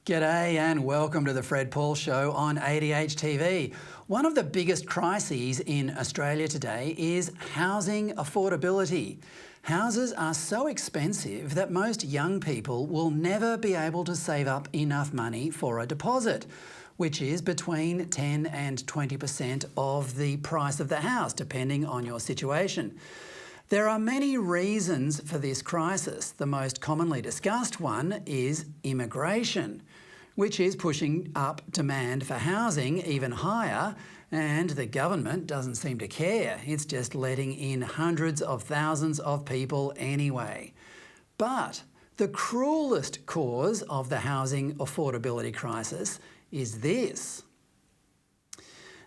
G'day and welcome to the Fred Paul Show on ADH TV. One of the biggest crises in Australia today is housing affordability. Houses are so expensive that most young people will never be able to save up enough money for a deposit, which is between 10 and 20% of the price of the house, depending on your situation. There are many reasons for this crisis. The most commonly discussed one is immigration, which is pushing up demand for housing even higher, and the government doesn't seem to care. It's just letting in hundreds of thousands of people anyway. But the cruelest cause of the housing affordability crisis is this.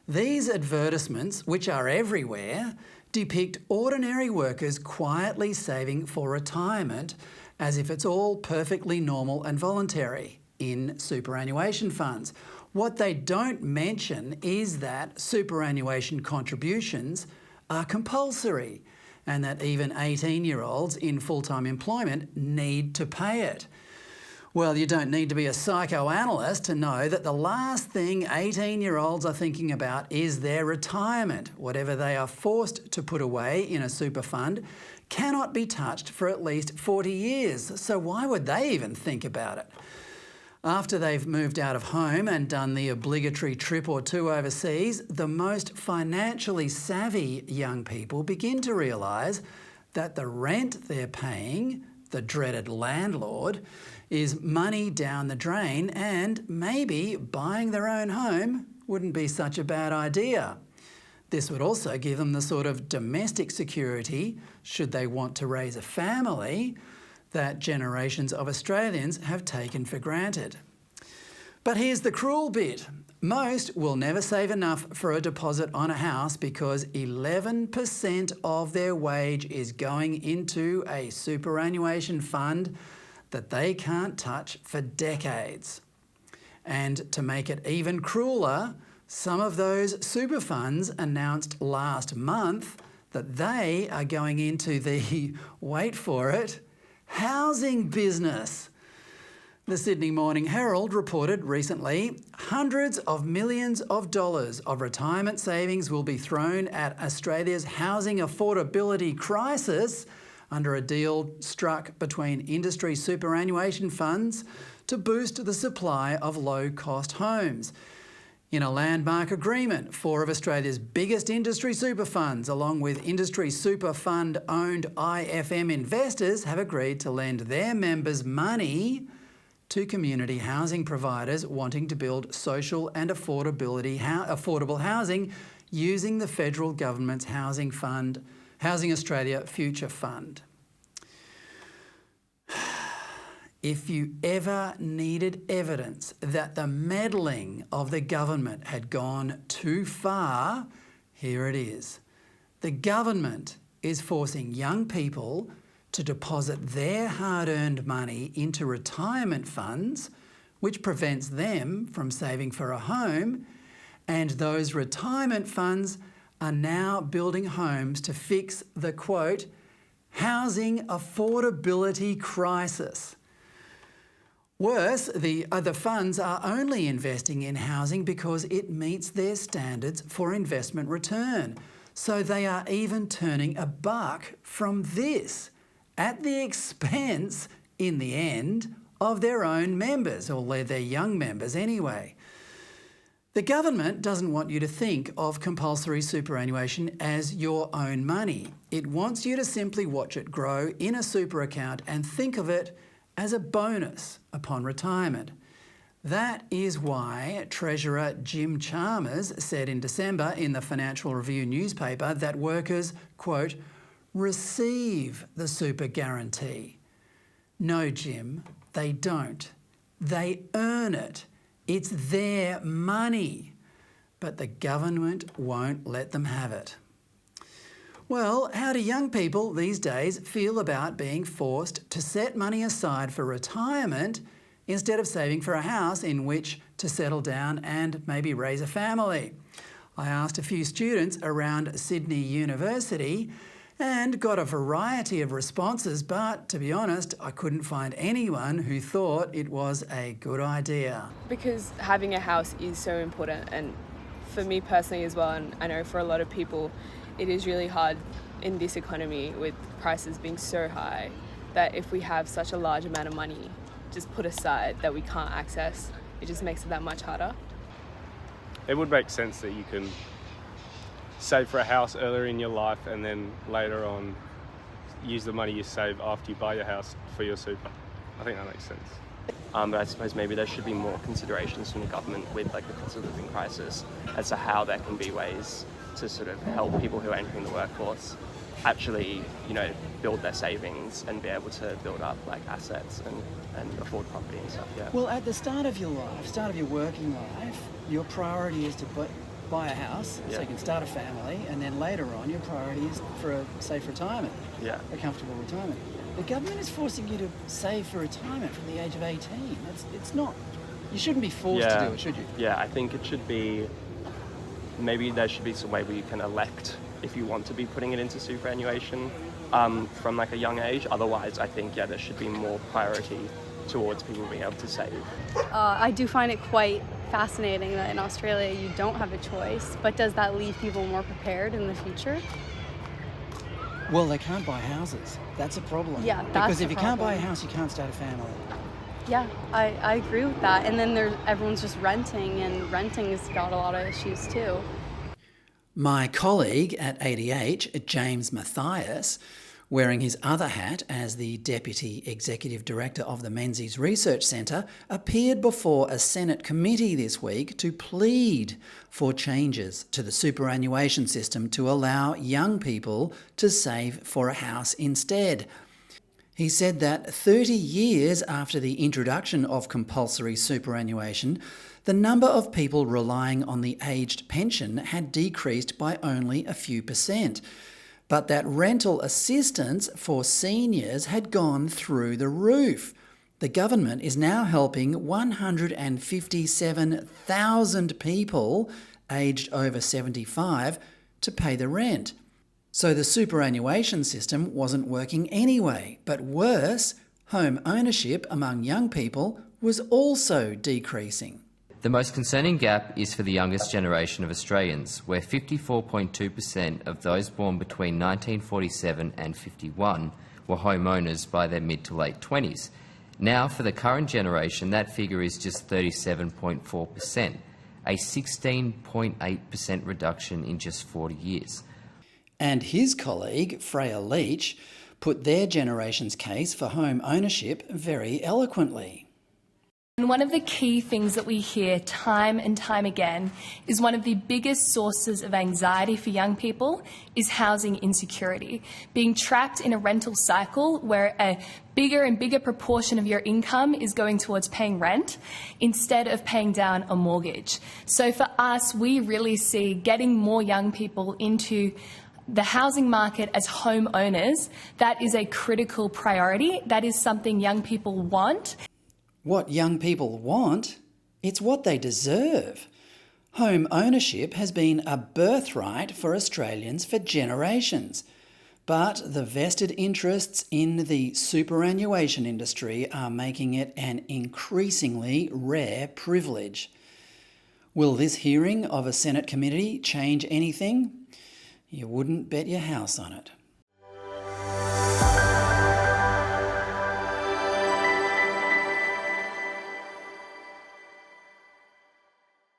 These advertisements, which are everywhere, depict ordinary workers quietly saving for retirement as if it's all perfectly normal and voluntary in superannuation funds. What they don't mention is that superannuation contributions are compulsory and that even 18-year-olds in full-time employment need to pay it. Well, you don't need to be a psychoanalyst to know that the last thing 18-year-olds are thinking about is their retirement. Whatever they are forced to put away in a super fund cannot be touched for at least 40 years. So why would they even think about it? After they've moved out of home and done the obligatory trip or two overseas, the most financially savvy young people begin to realise that the rent they're paying, the dreaded landlord, is money down the drain, and maybe buying their own home wouldn't be such a bad idea. This would also give them the sort of domestic security, should they want to raise a family, that generations of Australians have taken for granted. But here's the cruel bit. Most will never save enough for a deposit on a house because 11% of their wage is going into a superannuation fund that they can't touch for decades. And to make it even crueler, some of those super funds announced last month that they are going into the, wait for it, housing business. The Sydney Morning Herald reported recently hundreds of millions of dollars of retirement savings will be thrown at Australia's housing affordability crisis under a deal struck between industry superannuation funds to boost the supply of low-cost homes. In a landmark agreement, 4 of Australia's biggest industry super funds, along with industry super fund-owned IFM investors, have agreed to lend their members money to community housing providers wanting to build social and affordable housing using the federal government's Housing Australia Future Fund. If you ever needed evidence that the meddling of the government had gone too far, here it is. The government is forcing young people to deposit their hard-earned money into retirement funds, which prevents them from saving for a home, and those retirement funds are now building homes to fix the, quote, housing affordability crisis. Worse, the other funds are only investing in housing because it meets their standards for investment return. So they are even turning a buck from this at the expense, in the end, of their own members, or their young members anyway. The government doesn't want you to think of compulsory superannuation as your own money. It wants you to simply watch it grow in a super account and think of it as a bonus upon retirement. That is why Treasurer Jim Chalmers said in December in the Financial Review newspaper that workers, quote, receive the super guarantee. No, Jim, they don't. They earn it. It's their money. But the government won't let them have it. Well, how do young people these days feel about being forced to set money aside for retirement instead of saving for a house in which to settle down and maybe raise a family? I asked a few students around Sydney University, and got a variety of responses, but to be honest, I couldn't find anyone who thought it was a good idea. Because having a house is so important, and for me personally as well, and I know for a lot of people, it is really hard in this economy with prices being so high that if we have such a large amount of money just put aside that we can't access, it just makes it that much harder. It would make sense that you can save for a house earlier in your life and then later on use the money you save after you buy your house for your super. I think that makes sense. But I suppose maybe there should be more considerations from the government with like the cost of living crisis as to how there can be ways to sort of help people who are entering the workforce actually, build their savings and be able to build up like assets and afford property and stuff. Yeah. Well, at the start of your life, start of your working life, your priority is to buy a house so you can start a family, and then later on your priority is for a safe retirement, a comfortable retirement. The government is forcing you to save for retirement from the age of 18. It's not, you shouldn't be forced to do it, should you? Yeah, I think it should be, maybe there should be some way where you can elect if you want to be putting it into superannuation from like a young age. Otherwise, I think, there should be more priority towards people being able to save. I do find it quite fascinating that in Australia you don't have a choice, but does that leave people more prepared in the future? Well, they can't buy houses. That's a problem. Yeah, that's because if the you can't buy a problem. house, you can't start a family. Yeah, I agree with that. And then everyone's just renting, and renting has got a lot of issues too. My colleague at ADH, James Mathias, wearing his other hat as the Deputy Executive Director of the Menzies Research Centre, appeared before a Senate committee this week to plead for changes to the superannuation system to allow young people to save for a house instead. He said that 30 years after the introduction of compulsory superannuation, the number of people relying on the aged pension had decreased by only a few percent, but that rental assistance for seniors had gone through the roof. The government is now helping 157,000 people aged over 75 to pay the rent. So the superannuation system wasn't working anyway, but worse, home ownership among young people was also decreasing. The most concerning gap is for the youngest generation of Australians, where 54.2% of those born between 1947 and 51 were homeowners by their mid to late 20s. Now, for the current generation, that figure is just 37.4%, a 16.8% reduction in just 40 years. And his colleague, Freya Leach, put their generation's case for home ownership very eloquently. And one of the key things that we hear time and time again is one of the biggest sources of anxiety for young people is housing insecurity, being trapped in a rental cycle where a bigger and bigger proportion of your income is going towards paying rent instead of paying down a mortgage. So for us, we really see getting more young people into the housing market as homeowners. That is a critical priority. That is something young people want. What young people want? It's what they deserve. Home ownership has been a birthright for Australians for generations. But the vested interests in the superannuation industry are making it an increasingly rare privilege. Will this hearing of a Senate committee change anything? You wouldn't bet your house on it.